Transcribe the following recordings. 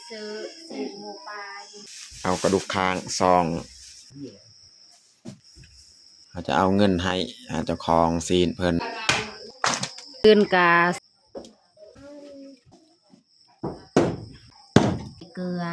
ซื้อซีนหมูปลาเอากระดูกคางซองเขาจะเอาเงินให้เจ้าของซีนเพิ่นตื่นกาเกลือ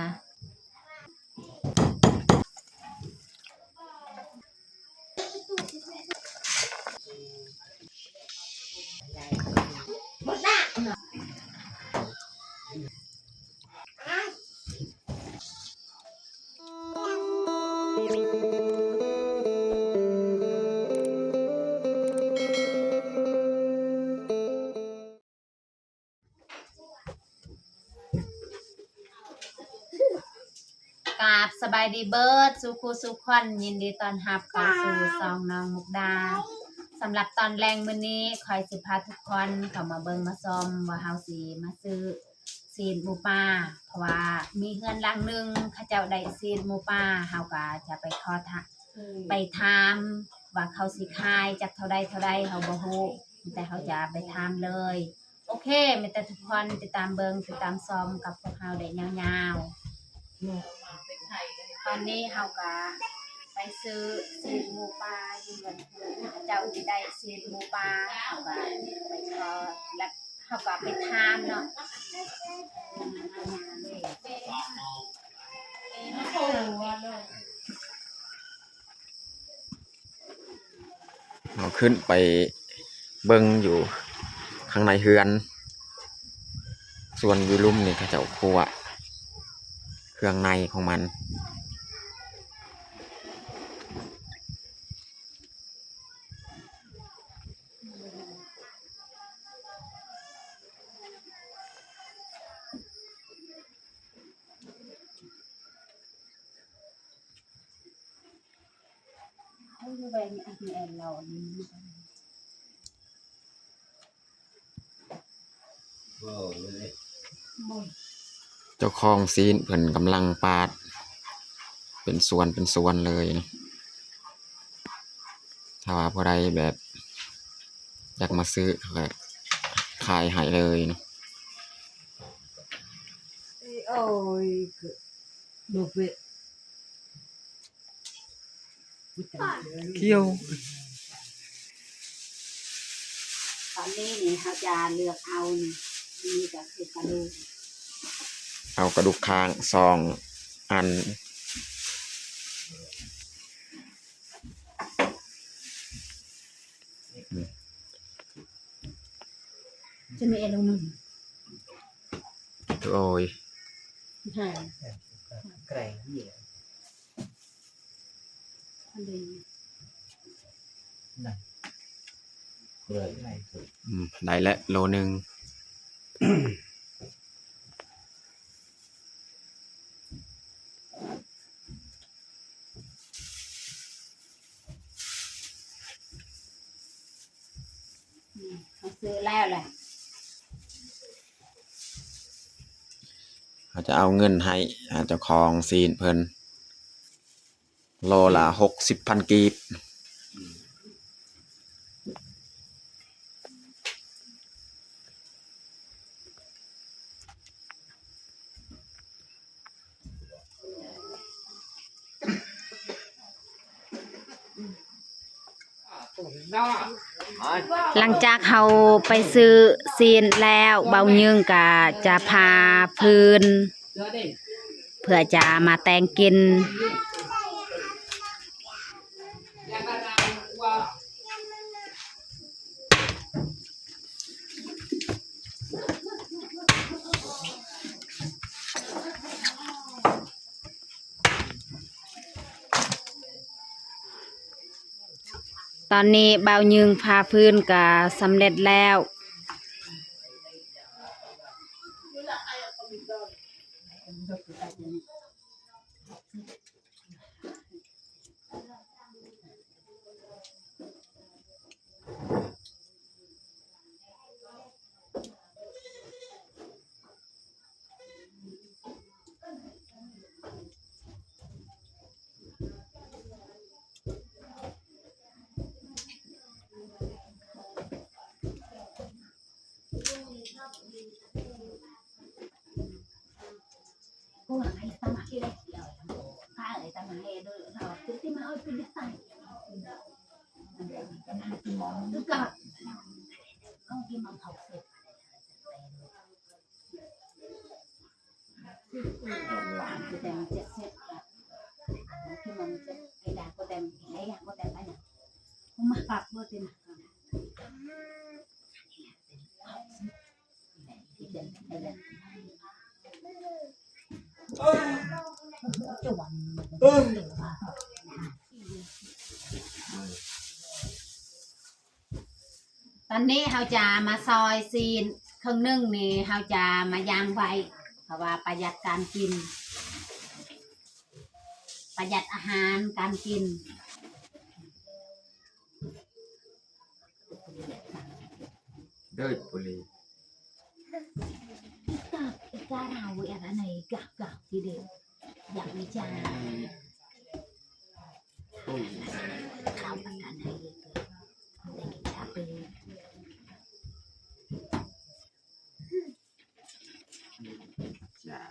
สบายดีเบิร์ดสุขุสุขคนยินดีตอนรับเข้าสู่ซองน้องมุกดาสำหรับตอนแรงมื้อนี้คอยสิพาทุกคนเข้ามาเบิ่งมาชมว่าเฮาสิมาซื้อซีนหมูป่าเพราะว่ามีเฮือนหลังนึงเขาเจ้าได้ซีนหมูป่าเฮาก็จะไปขอไปถามว่าเขาสิขายจากเท่าใดเฮาบ่ฮู้แต่เขาจะไปถามเลยโอเคมีแต่ทุกคนติดตามเบิ่งติดตามชมกับพวกเฮาได้ยาวๆตอนนี้เฮาก็ไปซื้อซีนหมูป่าอยู่กันเจ้าสิได้ซีนหมูป่าเฮาก็ไปขอแล้วเฮาก็ไปถามเนาะเราขึ้นไปเบิ่งอยู่ข้างในเฮือนส่วนวิลุ่มนี่เขาจะเอาคั่วเครื่องในของมันเจ้าของซีนเพิ่นกำลังปาดเป็นส่วนเลยนะถ้าว่าผู้ใดแบบอยากมาซื้อเขาก็ขายให้เลยนะโอ้ยดูเปเคี่ยวตอนนี้นี่เขาจะเลือกเอานี่ก็คือกระดูกเอากระดูกคางซองอันจะมีอะไรมึงโอ้ยใช่ไก่เหี้ยนั่นเลยได้แล้วโลนึงเขาซื้อแล้วแหละเขาจะเอาเงินให้เจ้าของซีนเพิ่นโลละ60,000 กีบหลังจากเขาไปซื้อซีนแล้วเบายึงก็จะพาพื้นเพื่อจะมาแต่งกินตอนนี้เบายึงพาพื้นก็สำเร็จแล้ว cô là hay tao mặc cái đấy lời ta lại tao hay đôi rồi cứ tí mà ơi cứ biết tay cứ cọt không khi mà học được làm thì đem chết chết khi mà cái đàn có đem lấy hàng có đem cái nào không mặc cặp vô tiềnตอนนี้เราจะมาซอยซีนครึ่งนึงนี่เราจะมาย่างไว้เพราะว่าประหยัดการกินประหยัดอาหารการกินเด้อปุรีอีกาเราอย่างไรกับทีเดียวอยากวิจารณ์ข่าวประกันให้เลยได้กินชาเปย์จ้า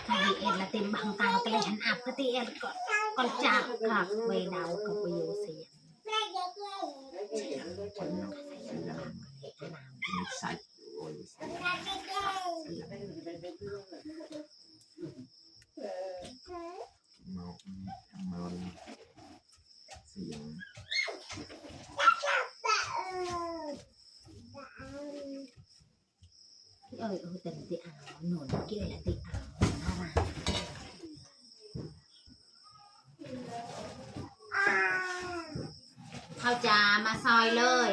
Kali em là tìm bằng tàu cái hắn áp cái tí em còn chạc khạc về đầu cực về yếu xì sạch rồi màu màu xỉn ơi tình tí ảo nổi kia là tí ảoเขาจะมาซอยเลย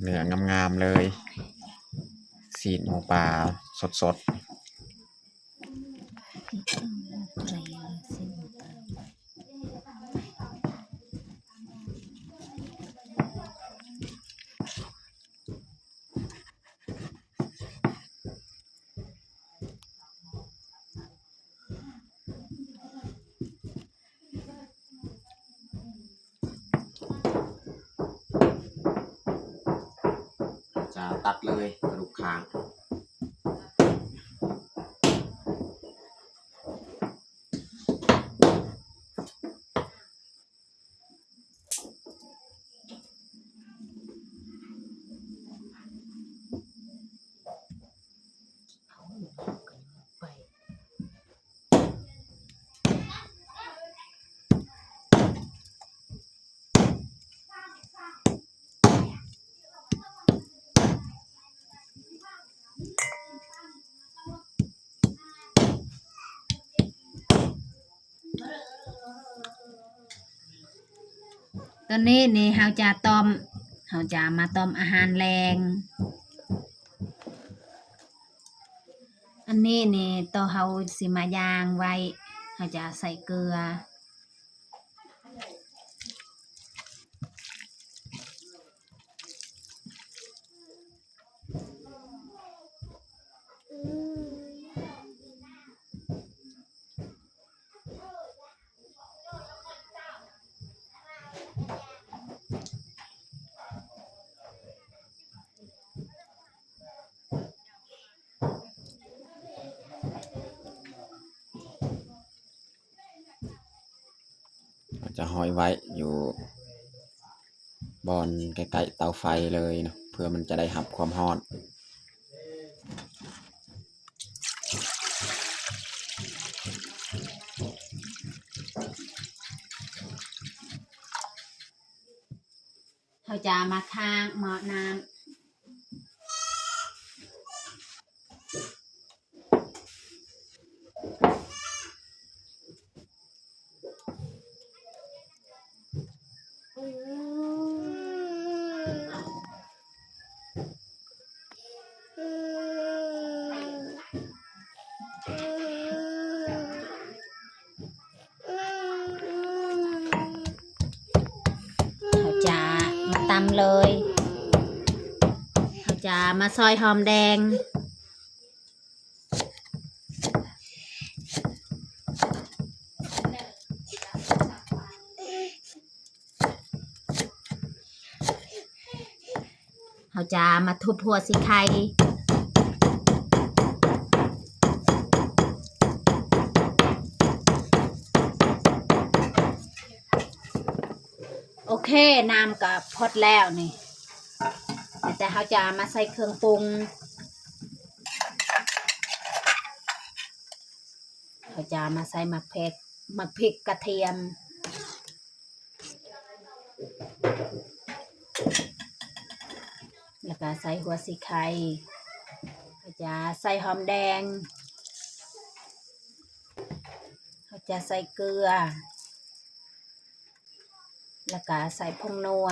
เนื้องามๆเลยสีหมูปลาสดๆจะตัดเลยกระดูกคางตอนนี้นี่เราจะมาต้มอาหารแรงอันนี้นี่ตัวเราสิมาย่างไว้เราจะใส่เกลือจะห้อยไว้อยู่บอนใกล้ๆเตาไฟเลยเนาะเพื่อมันจะได้หับความร้อนเราจะมาข้างหม้อน้ำ ำเลยเราจะมาซอยหอมแดงเราจะมาทุบหัวสิไข่โอเคน้ำกับพอดแล้วนี่แต่เขาจะมาใส่เครื่องปรุงเขาจะมาใส่หมักเผ็ดหมักพริกกระเทียมแล้วก็ใส่หัวสิไข่เขาจะใส่หอมแดงเขาจะใส่เกลือแล้วก็ใส่ผงนัว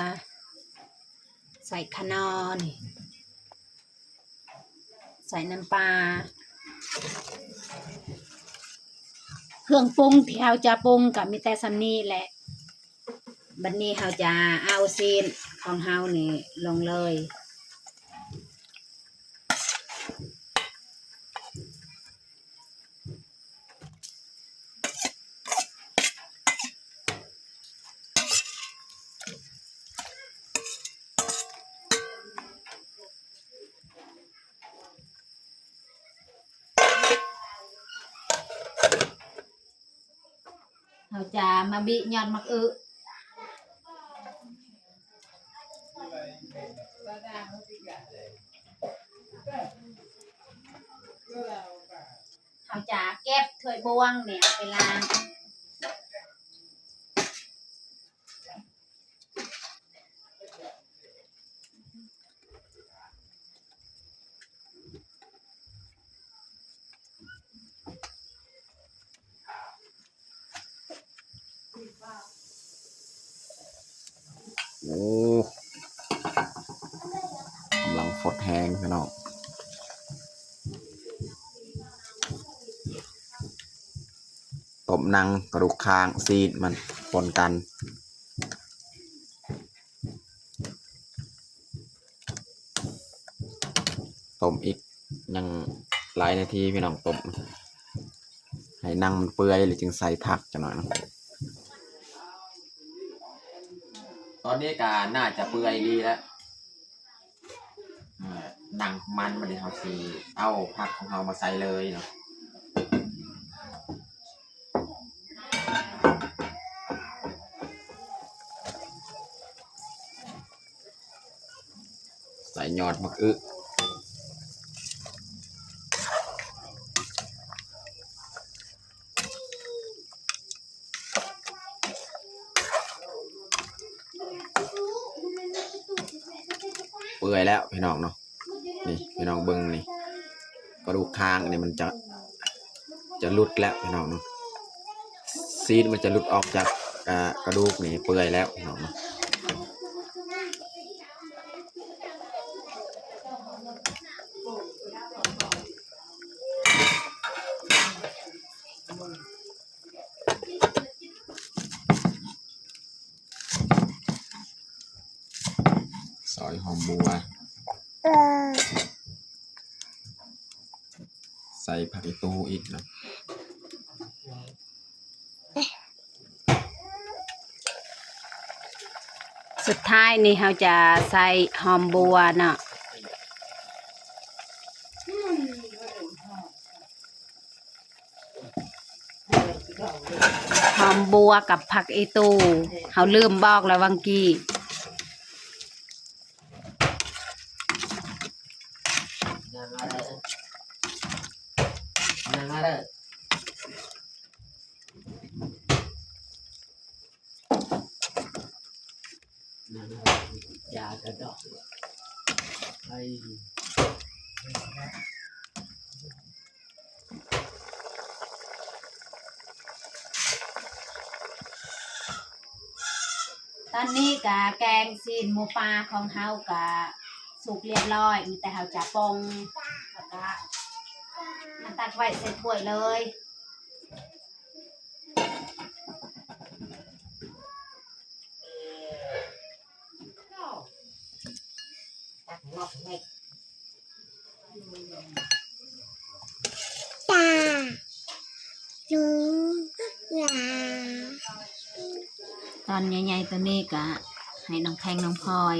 ใส่คะนอนี่ใส่น้ำปลาเครื่องปรุงที่เราจะปรุงกับมีแต่ซัมนี่แหละบัดนี้เราจะเอาซีนของเรานี่ลงเลยเราจะมาบิยอดมะอึเราจะเก็บถ้วยบวงเนี่ยเอาไปล้างโอ้กำลังฟดแห้งพี่น้องต้มนังกระดูกคางซีดมันปนกันต้มอีกยังหลายนาทีพี่น้องต้มให้นังมันเปื่อยหรือจึงใส่ผักจะหน่อยนะตอนนี้การน่าจะเปื่อยดีแล้วหนังมันเดี๋ยวเราสิเอาผักของเรามาใส่เลยเนาะใส่ยอดมะอึเปื่อยแล้วพี่น้องเนาะนี่พี่น้องเบิ้งนี่กระดูกคางนี่มันจะหลุดแล้วพี่น้องเนาะซีดมันจะหลุดออกจากกระดูกนี่เปื่อยแล้วพี่น้องเนาะซอยหอมบัวใส่ผักอีตูอีกนะสุดท้ายนี่เราจะใส่หอมบัวเนาะหอมบัวกับผักอีตูเราลืมบอกแล้ววังกี้ยากระดอกไอ้ ตอนนี้กะแกงซีนหมูปลาของเฮากะสุกเรียบร้อยมีแต่เฮาจะปรุงแล้วก็มาตักไว้ใส่ถ้วยเลย อกเล็ก ตาลุงหลา ตอนใหญ่ๆตัวนี้ก็ให้น้องแพงน้องพลอย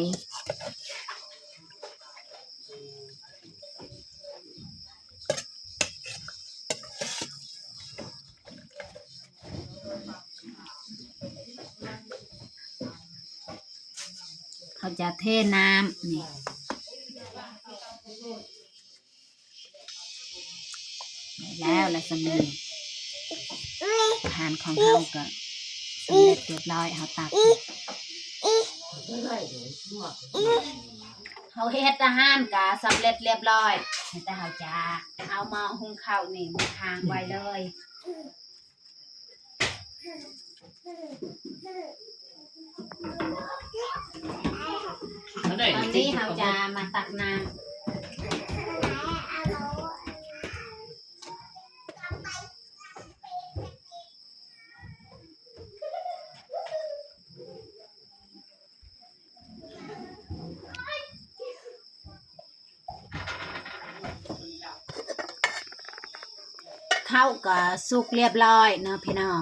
เขาจะเทน้ำนี่ได้แล้วสมีอาหารของเขาก็สำเร็จเรียบร้อยเขาตักเขาเฮ็ดอาหารก็สำเร็จเรียบร้อยแต่เขาจะเอามาหุงข้าวนี่มาค้างไว้เลยตอนนี้เขาจะมาตักน้ำข้าวก็สุกเรียบร้อยเนาะพี่น้อง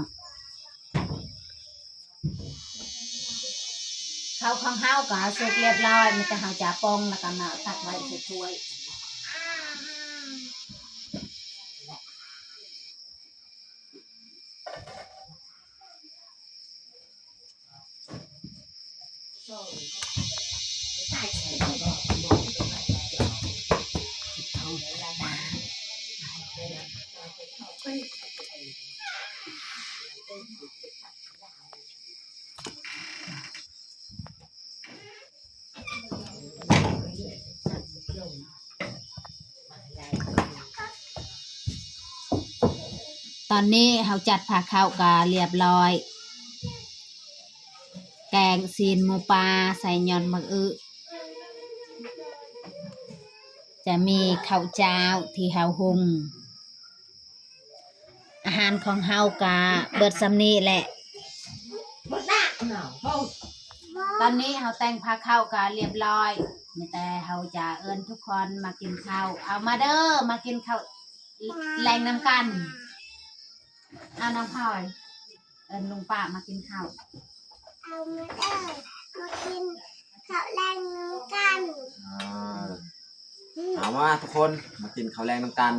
ข้าวของเฮาก็สุกเรียบร้อยมันจะเฮาจะปองแล้วก็มาตักไว้ใส่ถ้วยตอนนี้เฮาจัดผักข้าวก็เรียบร้อย แกงซีนหมูปลาใส่ยอนมะอึจะมีข้าวเจ้าที่เฮาหุงอาหารของเฮากะเบิดสำนี้แหละ ตอนนี้เฮาแต่งผักข้าวกะเรียบร้อยมีแต่เฮาจะเอิ้นทุกคนมากินข้าวเอามาเด้อมากินข้าวแรงน้ำกันเอาน้องพลอยเอิ้นลุงป้ามากินข้าว เอามาเด้อมากินข้าวแรงน้ำกัน ถามว่าทุกคนมากินข้าวแรงน้ำกัน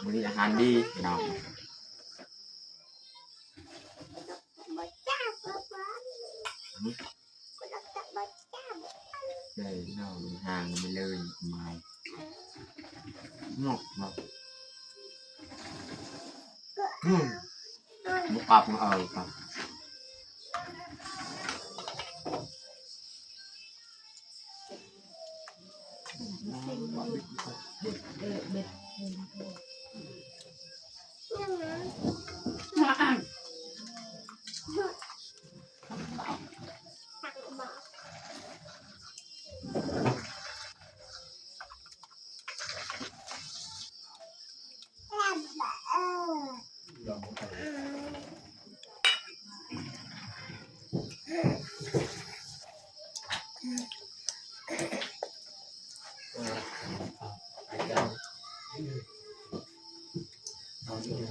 มื้อนี้อาหารดีพี่น้อง บ่จ้าบ่บ่บ่รักจักบ่จ้า ใช่พี่น้องห่างไปเลยไม่งอกงอกบุกปับมาครับ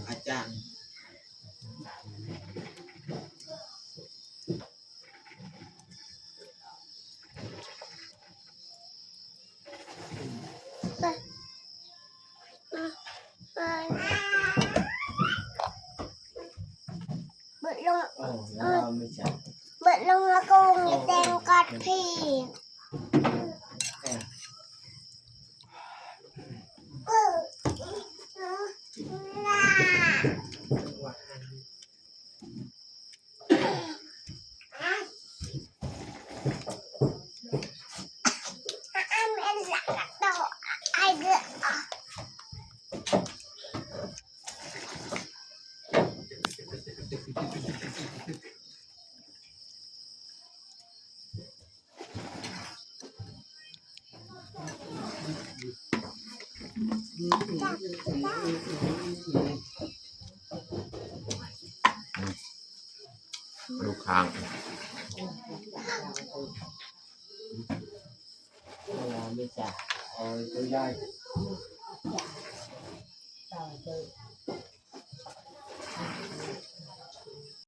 อาจารย์เบิดลงเบิดลงแล้วก็มีแตงกัดพี่ลูกค้าง ไม่จ่ายเอาตัวใหญ่ ต่อเจอ